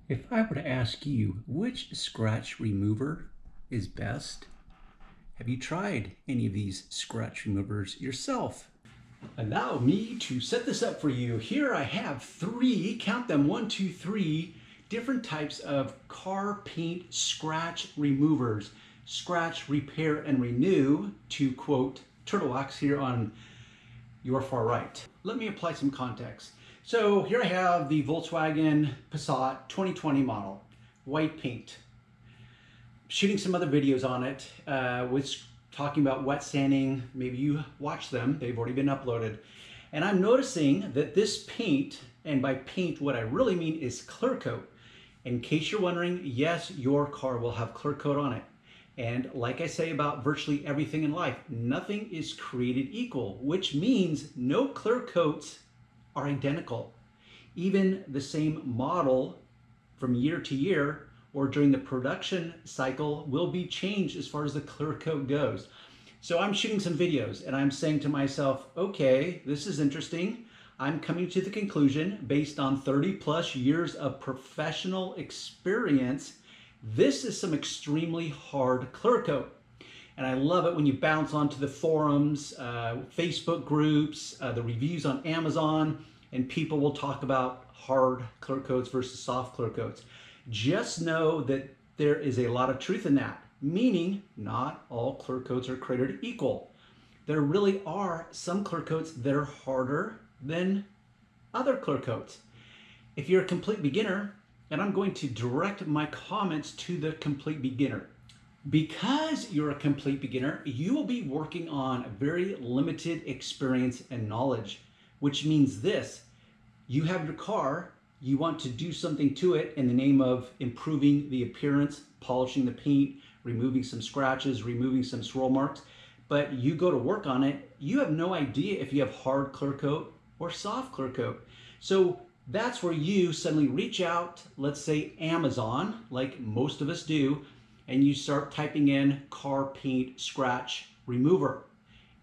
If I were to ask you which scratch remover is best, have you tried any of these scratch removers yourself? Allow me to set this up for you. Here I have three, count them, 1, 2, 3, different types of car paint scratch removers. Scratch, repair, and renew, to quote Turtlewax here on your far right. Let me apply some context. So here I have the Volkswagen Passat 2020 model, white paint. Shooting some other videos on it, talking about wet sanding. Maybe you watched them, they've already been uploaded. And I'm noticing that this paint, and by paint what I really mean is clear coat. In case you're wondering, yes, your car will have clear coat on it. And like I say about virtually everything in life, nothing is created equal, which means no clear coats are identical. Even the same model from year to year or during the production cycle will be changed as far as the clear coat goes. So I'm shooting some videos and I'm saying to myself, okay, this is interesting. I'm coming to the conclusion based on 30 plus years of professional experience, this is some extremely hard clear coat. And I love it when you bounce onto the forums, Facebook groups, the reviews on Amazon, and people will talk about hard clear coats versus soft clear coats. Just know that there is a lot of truth in that, meaning not all clear coats are created equal. There really are some clear coats that are harder than other clear coats. If you're a complete beginner, and I'm going to direct my comments to the complete beginner. Because you're a complete beginner, you will be working on very limited experience and knowledge, which means this: you have your car, you want to do something to it in the name of improving the appearance, polishing the paint, removing some scratches, removing some swirl marks, but you go to work on it, you have no idea if you have hard clear coat or soft clear coat. So that's where you suddenly reach out, let's say Amazon, like most of us do, and you start typing in car paint scratch remover.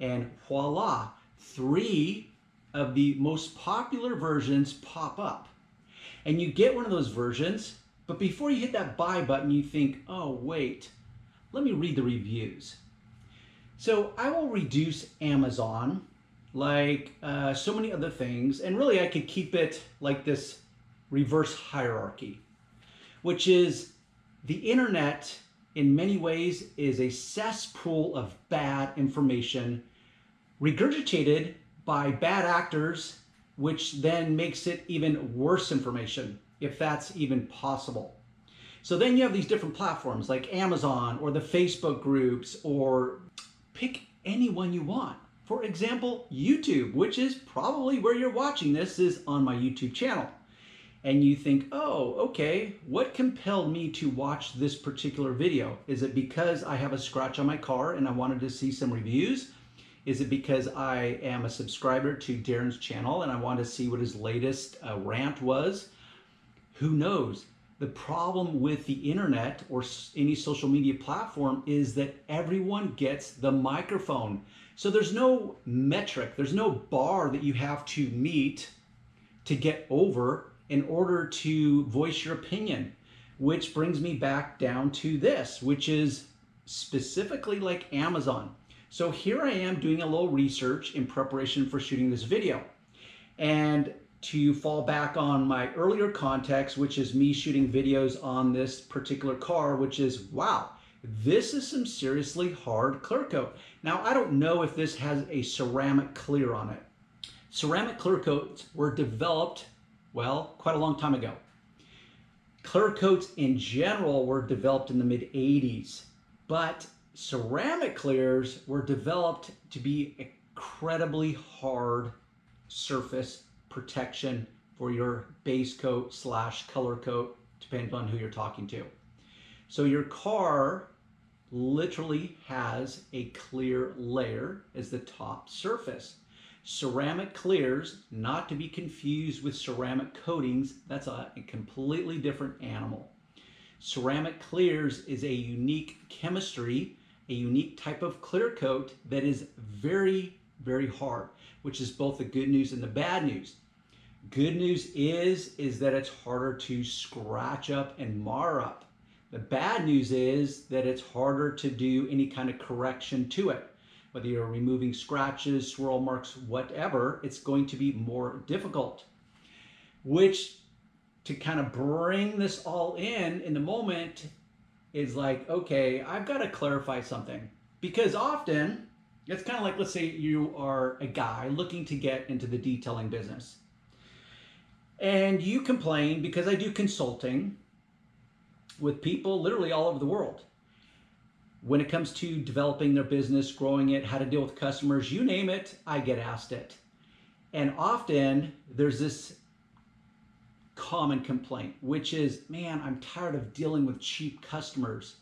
And voila, 3 of the most popular versions pop up. And you get one of those versions, but before you hit that buy button, you think, oh wait, let me read the reviews. So I will reduce Amazon like so many other things, and really I could keep it like this reverse hierarchy, which is the internet in many ways is a cesspool of bad information regurgitated by bad actors, which then makes it even worse information, if that's even possible. So then you have these different platforms like Amazon or the Facebook groups, or pick any one you want. For example, YouTube, which is probably where you're watching this, is on my YouTube channel. And you think, oh, okay, what compelled me to watch this particular video? Is it because I have a scratch on my car and I wanted to see some reviews? Is it because I am a subscriber to Darren's channel and I wanted to see what his latest rant was? Who knows? The problem with the internet or any social media platform is that everyone gets the microphone. So there's no metric, there's no bar that you have to meet to get over in order to voice your opinion, which brings me back down to this, which is specifically like Amazon. So here I am doing a little research in preparation for shooting this video. And to fall back on my earlier context, which is me shooting videos on this particular car, which is, wow, this is some seriously hard clear coat. Now, I don't know if this has a ceramic clear on it. Ceramic clear coats were developed, well, quite a long time ago. Clear coats in general were developed in the mid-80s, but ceramic clears were developed to be incredibly hard surface protection for your base coat / color coat, depending on who you're talking to. So your car literally has a clear layer as the top surface. Ceramic clears, not to be confused with ceramic coatings, that's a completely different animal. Ceramic clears is a unique chemistry, a unique type of clear coat that is very, very hard, which is both the good news and the bad news. Good news is that it's harder to scratch up and mar up. The bad news is that it's harder to do any kind of correction to it. Whether you're removing scratches, swirl marks, whatever, it's going to be more difficult. Which, to kind of bring this all in the moment, is like, okay, I've got to clarify something. Because often, it's kind of like, let's say you are a guy looking to get into the detailing business. And you complain, because I do consulting with people literally all over the world. When it comes to developing their business, growing it, how to deal with customers, you name it, I get asked it. And often there's this common complaint, which is, man, I'm tired of dealing with cheap customers.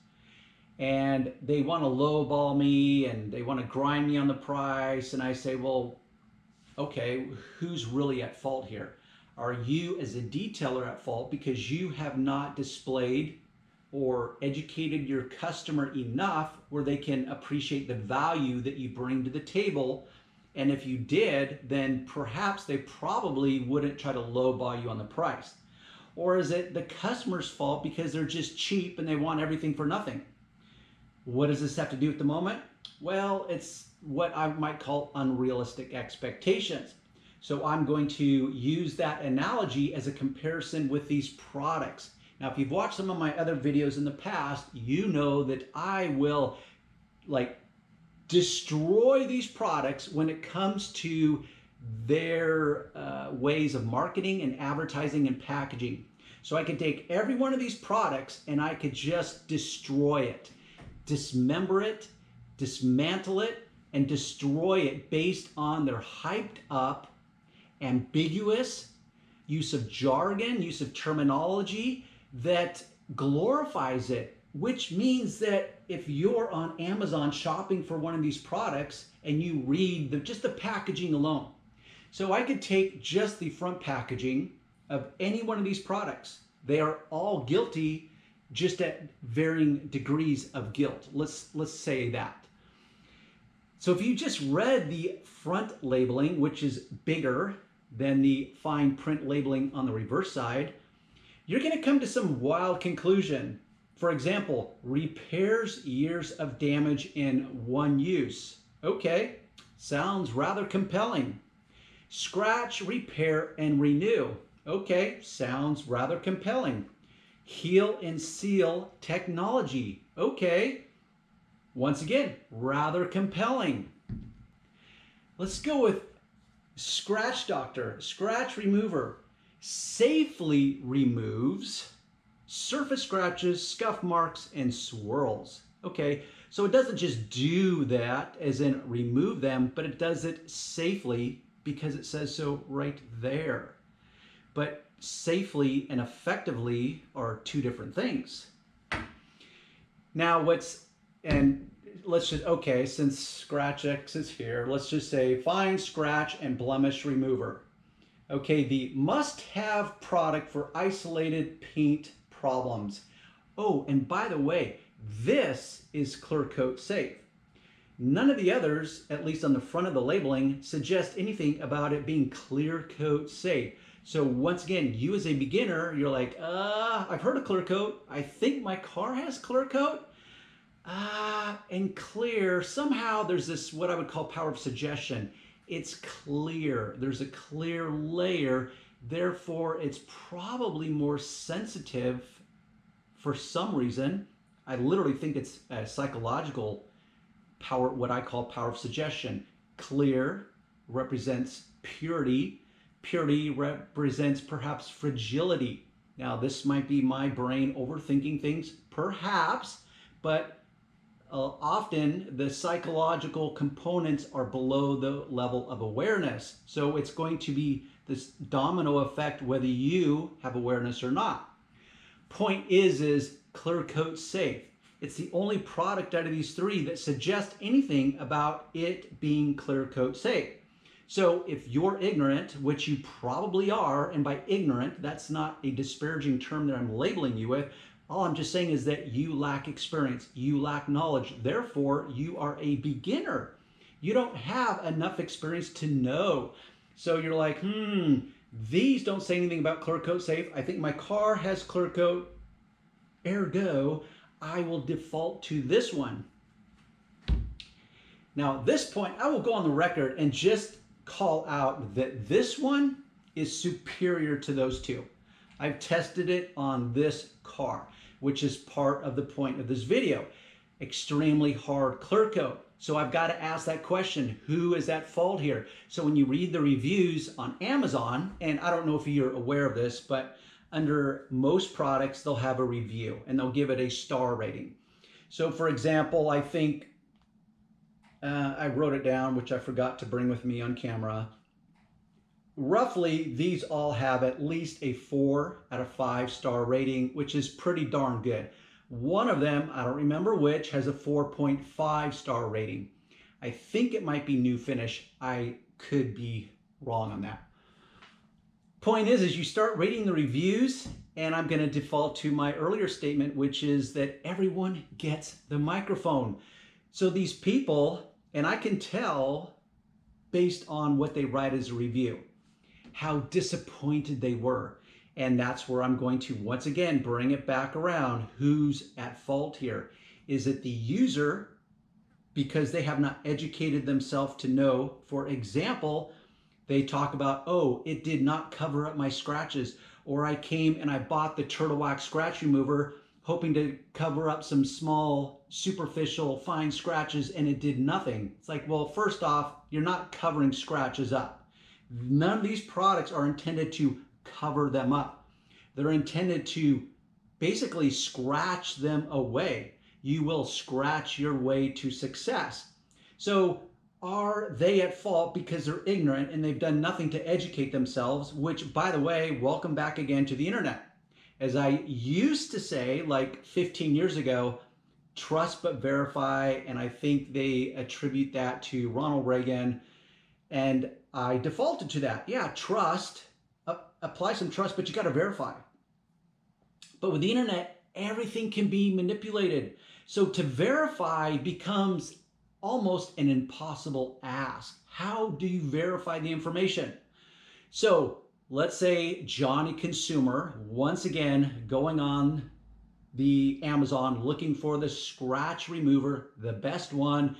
And they want to lowball me and they want to grind me on the price. And I say, well, okay, who's really at fault here? Are you as a detailer at fault because you have not displayed or educated your customer enough where they can appreciate the value that you bring to the table? And if you did, then perhaps they probably wouldn't try to lowball you on the price. Or is it the customer's fault because they're just cheap and they want everything for nothing? What does this have to do at the moment? Well, it's what I might call unrealistic expectations. So I'm going to use that analogy as a comparison with these products. Now, if you've watched some of my other videos in the past, you know that I will destroy these products when it comes to their ways of marketing and advertising and packaging. So I could take every one of these products and I could just destroy it, dismember it, dismantle it, and destroy it based on their hyped up, ambiguous use of jargon, use of terminology that glorifies it, which means that if you're on Amazon shopping for one of these products and you read just the packaging alone. So I could take just the front packaging of any one of these products. They are all guilty, just at varying degrees of guilt. Let's say that. So if you just read the front labeling, which is bigger than the fine print labeling on the reverse side, you're going to come to some wild conclusion. For example, repairs years of damage in one use. Okay, sounds rather compelling. Scratch, repair, and renew. Okay, sounds rather compelling. Heal and seal technology. Okay, once again, rather compelling. Let's go with Scratch Doctor, Scratch Remover. Safely removes surface scratches, scuff marks, and swirls. Okay, so it doesn't just do that, as in remove them, but it does it safely because it says so right there. But safely and effectively are two different things. Now let's just, okay, since Scratch X is here, let's just say fine scratch and blemish remover. Okay, the must-have product for isolated paint problems. Oh, and by the way, this is clear coat safe. None of the others, at least on the front of the labeling, suggest anything about it being clear coat safe. So once again, you as a beginner, you're like, I've heard of clear coat. I think my car has clear coat. And clear, somehow there's this, what I would call power of suggestion. It's clear. There's a clear layer. Therefore, it's probably more sensitive for some reason. I literally think it's a psychological power, what I call power of suggestion. Clear represents purity. Purity represents perhaps fragility. Now, this might be my brain overthinking things, perhaps, but often the psychological components are below the level of awareness. So it's going to be this domino effect whether you have awareness or not. Point is clear coat safe. It's the only product out of these three that suggests anything about it being clear coat safe. So if you're ignorant, which you probably are, and by ignorant, that's not a disparaging term that I'm labeling you with, all I'm just saying is that you lack experience, you lack knowledge, therefore you are a beginner. You don't have enough experience to know. So you're like, These don't say anything about clear coat safe. I think my car has clear coat, ergo, I will default to this one. Now at this point, I will go on the record and just call out that this one is superior to those two. I've tested it on this car, which is part of the point of this video. Extremely hard clear coat. So I've got to ask that question, who is at fault here? So when you read the reviews on Amazon, and I don't know if you're aware of this, but under most products, they'll have a review and they'll give it a star rating. So for example, I think I wrote it down, which I forgot to bring with me on camera. Roughly, these all have at least a 4 out of 5 star rating, which is pretty darn good. One of them, I don't remember which, has a 4.5 star rating. I think it might be New Finish. I could be wrong on that. Point is you start reading the reviews, and I'm going to default to my earlier statement, which is that everyone gets the microphone. So these people, and I can tell based on what they write as a review, how disappointed they were. And that's where I'm going to once again bring it back around. Who's at fault here? Is it the user because they have not educated themselves to know? For example, they talk about, oh, it did not cover up my scratches, or I came and I bought the Turtle Wax scratch remover hoping to cover up some small, superficial, fine scratches, and it did nothing. It's like, well, first off, you're not covering scratches up. None of these products are intended to cover them up. They're intended to basically scratch them away. You will scratch your way to success. So are they at fault because they're ignorant and they've done nothing to educate themselves? Which, by the way, welcome back again to the internet. As I used to say, like 15 years ago, trust but verify, and I think they attribute that to Ronald Reagan, and I defaulted to that. Yeah, trust, apply some trust, but you got to verify. But with the internet, everything can be manipulated. So to verify becomes almost an impossible ask. How do you verify the information? So let's say Johnny Consumer, once again, going on the Amazon, looking for the scratch remover, the best one,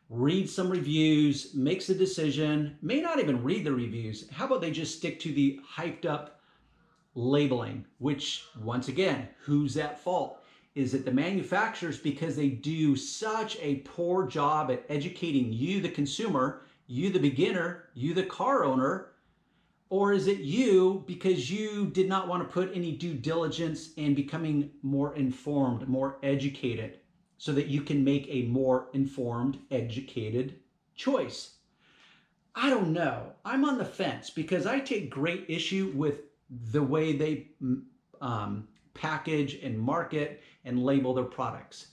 reads some reviews, makes a decision, may not even read the reviews. How about they just stick to the hyped up labeling, which once again, who's at fault? Is it the manufacturers because they do such a poor job at educating you, the consumer, you, the beginner, you, the car owner? Or is it you because you did not want to put any due diligence in becoming more informed, more educated, so that you can make a more informed, educated choice? I don't know. I'm on the fence because I take great issue with the way they package and market and label their products.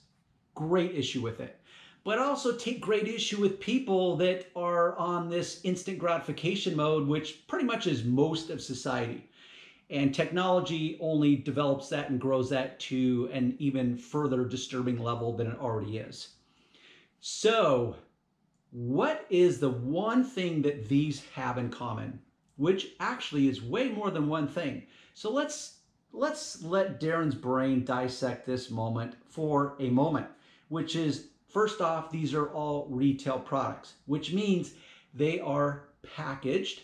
Great issue with it. But I also take great issue with people that are on this instant gratification mode, which pretty much is most of society. And technology only develops that and grows that to an even further disturbing level than it already is. So, what is the one thing that these have in common? Which actually is way more than one thing. So let's let Darren's brain dissect this moment for a moment, which is, first off, these are all retail products, which means they are packaged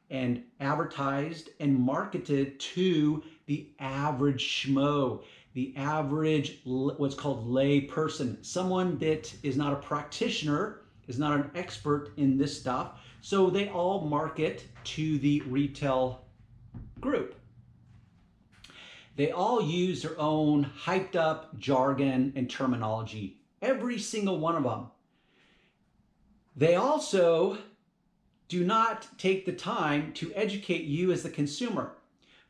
and advertised and marketed to the average schmo, the average, what's called lay person, someone that is not a practitioner, is not an expert in this stuff. So they all market to the retail group. They all use their own hyped up jargon and terminology, every single one of them. They also do not take the time to educate you as the consumer.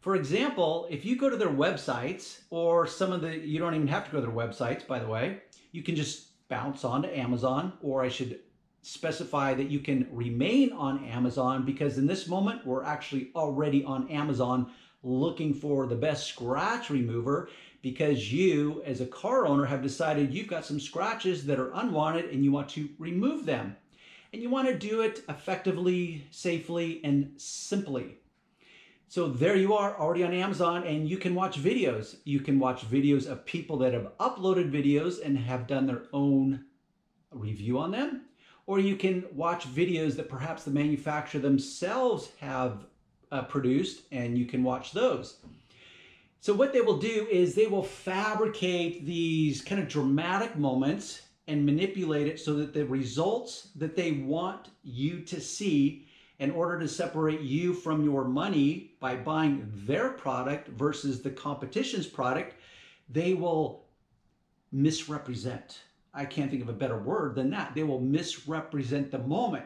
For example, if you go to their websites, or you don't even have to go to their websites, by the way, you can just bounce onto Amazon, or I should specify that you can remain on Amazon, because in this moment, we're actually already on Amazon looking for the best scratch remover, because you as a car owner have decided you've got some scratches that are unwanted and you want to remove them. And you want to do it effectively, safely, and simply. So there you are, already on Amazon, and you can watch videos. You can watch videos of people that have uploaded videos and have done their own review on them. Or you can watch videos that perhaps the manufacturer themselves have produced, and you can watch those. So what they will do is they will fabricate these kind of dramatic moments and manipulate it so that the results that they want you to see in order to separate you from your money by buying their product versus the competition's product, they will misrepresent. I can't think of a better word than that. They will misrepresent the moment.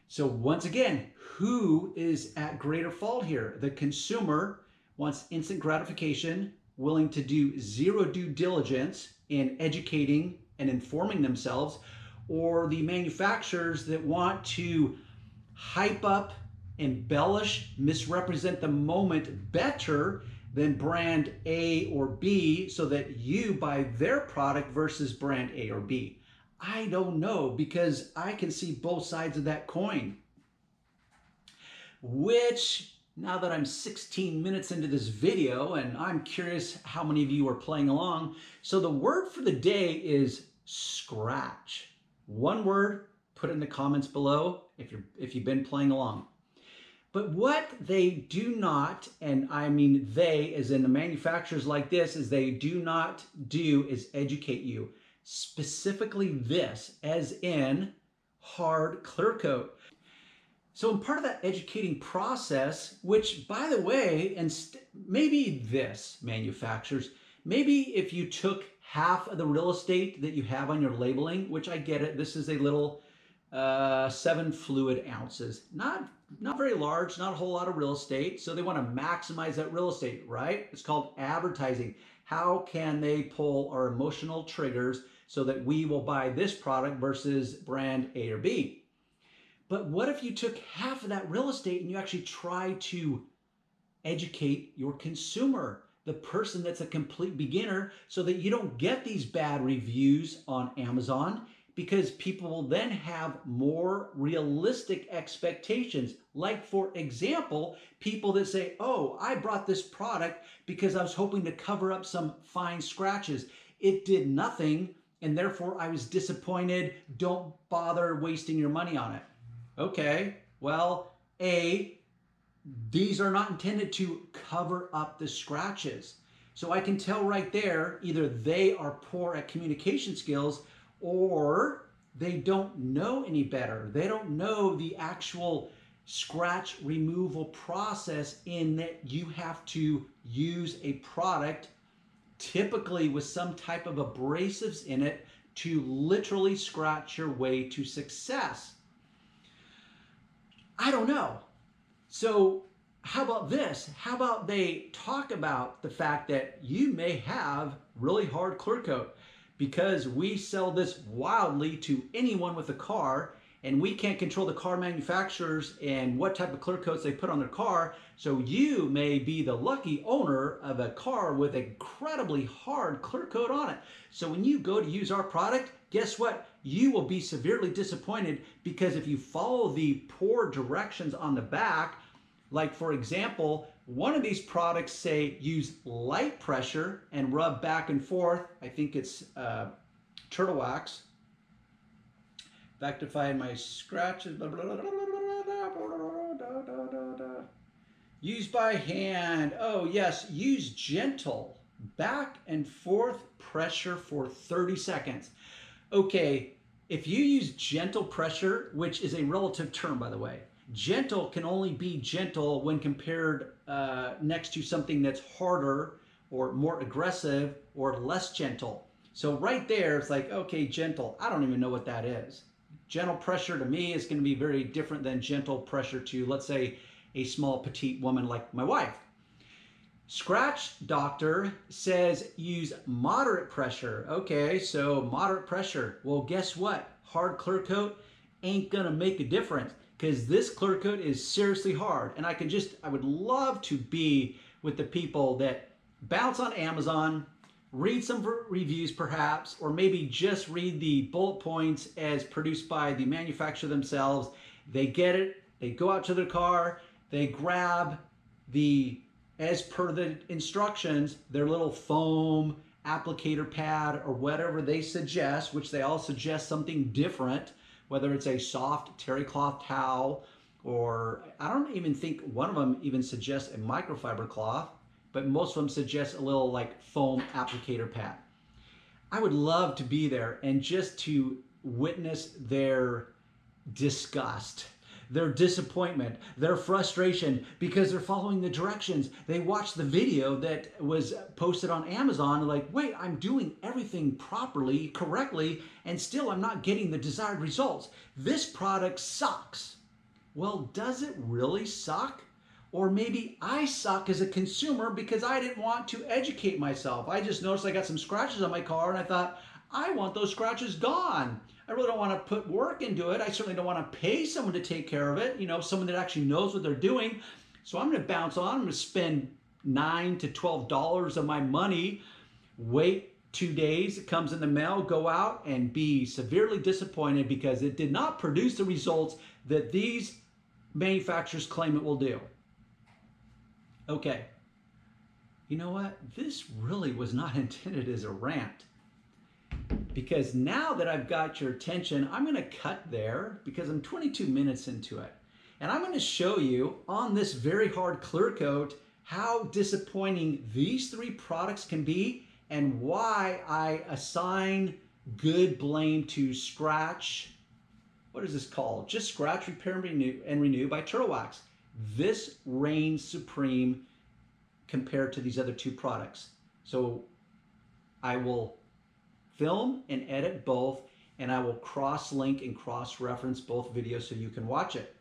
So once again, who is at greater fault here? The consumer wants instant gratification, willing to do zero due diligence in educating and informing themselves, or the manufacturers that want to hype up, embellish, misrepresent the moment better than brand A or B so that you buy their product versus brand A or B. I don't know, because I can see both sides of that coin. Which, now that I'm 16 minutes into this video, and I'm curious how many of you are playing along. So the word for the day is scratch. One word, put it in the comments below if you've been playing along. But what they do not, and I mean they, as in the manufacturers like this, is they do not do is educate you. Specifically this, as in hard clear coat. So in part of that educating process, which by the way, and maybe this, manufacturers, maybe if you took half of the real estate that you have on your labeling, which I get it, this is a little 7 fluid ounces. Not very large, not a whole lot of real estate. So they want to maximize that real estate, right? It's called advertising. How can they pull our emotional triggers so that we will buy this product versus brand A or B? But what if you took half of that real estate and you actually try to educate your consumer, the person that's a complete beginner, so that you don't get these bad reviews on Amazon? Because people will then have more realistic expectations. Like, for example, people that say, oh, I brought this product because I was hoping to cover up some fine scratches. It did nothing, and therefore I was disappointed. Don't bother wasting your money on it. Okay, well, A, these are not intended to cover up the scratches. So I can tell right there, either they are poor at communication skills, or they don't know any better. They don't know the actual scratch removal process, in that you have to use a product, typically with some type of abrasives in it, to literally scratch your way to success. I don't know. So how about this? How about they talk about the fact that you may have really hard clear coat, because we sell this wildly to anyone with a car, and we can't control the car manufacturers and what type of clear coats they put on their car. So you may be the lucky owner of a car with incredibly hard clear coat on it. So when you go to use our product, guess what? You will be severely disappointed, because if you follow the poor directions on the back, like for example, one of these products say use light pressure and rub back and forth. I think it's turtle wax. Back to find my scratches. Use by hand. Oh yes, use gentle back and forth pressure for 30 seconds. Okay, if you use gentle pressure, which is a relative term by the way, gentle can only be gentle when compared next to something that's harder or more aggressive or less gentle. So right there, it's like, okay, gentle, I don't even know what that is. Gentle pressure to me is going to be very different than gentle pressure to, let's say, a small petite woman like my wife. Scratch Doctor says use moderate pressure. Okay, so moderate pressure. Well, guess what? Hard clear coat ain't going to make a difference, because this clear coat is seriously hard. And I would love to be with the people that bounce on Amazon, read some reviews perhaps, or maybe just read the bullet points as produced by the manufacturer themselves. They get it, they go out to their car, they grab as per the instructions, their little foam applicator pad or whatever they suggest, which they all suggest something different, whether it's a soft terry cloth towel, or I don't even think one of them even suggests a microfiber cloth, but most of them suggest a little like foam applicator pad. I would love to be there and just to witness their disgust, their disappointment, their frustration because they're following the directions. They watched the video that was posted on Amazon, like, wait, I'm doing everything properly, correctly, and still I'm not getting the desired results. This product sucks. Well, does it really suck? Or maybe I suck as a consumer because I didn't want to educate myself. I just noticed I got some scratches on my car and I thought, I want those scratches gone. I really don't want to put work into it. I certainly don't want to pay someone to take care of it, someone that actually knows what they're doing. So I'm going to bounce on. I'm going to spend $9 to $12 of my money, wait 2 days, it comes in the mail, go out and be severely disappointed because it did not produce the results that these manufacturers claim it will do. Okay, you know what? This really was not intended as a rant. Because now that I've got your attention, I'm going to cut there because I'm 22 minutes into it. And I'm going to show you on this very hard clear coat how disappointing these 3 products can be and why I assign good blame to Scratch. What is this called? Just Scratch Repair and Renew by Turtle Wax. This reigns supreme compared to these other 2 products. So I will film and edit both, and I will cross-link and cross-reference both videos so you can watch it.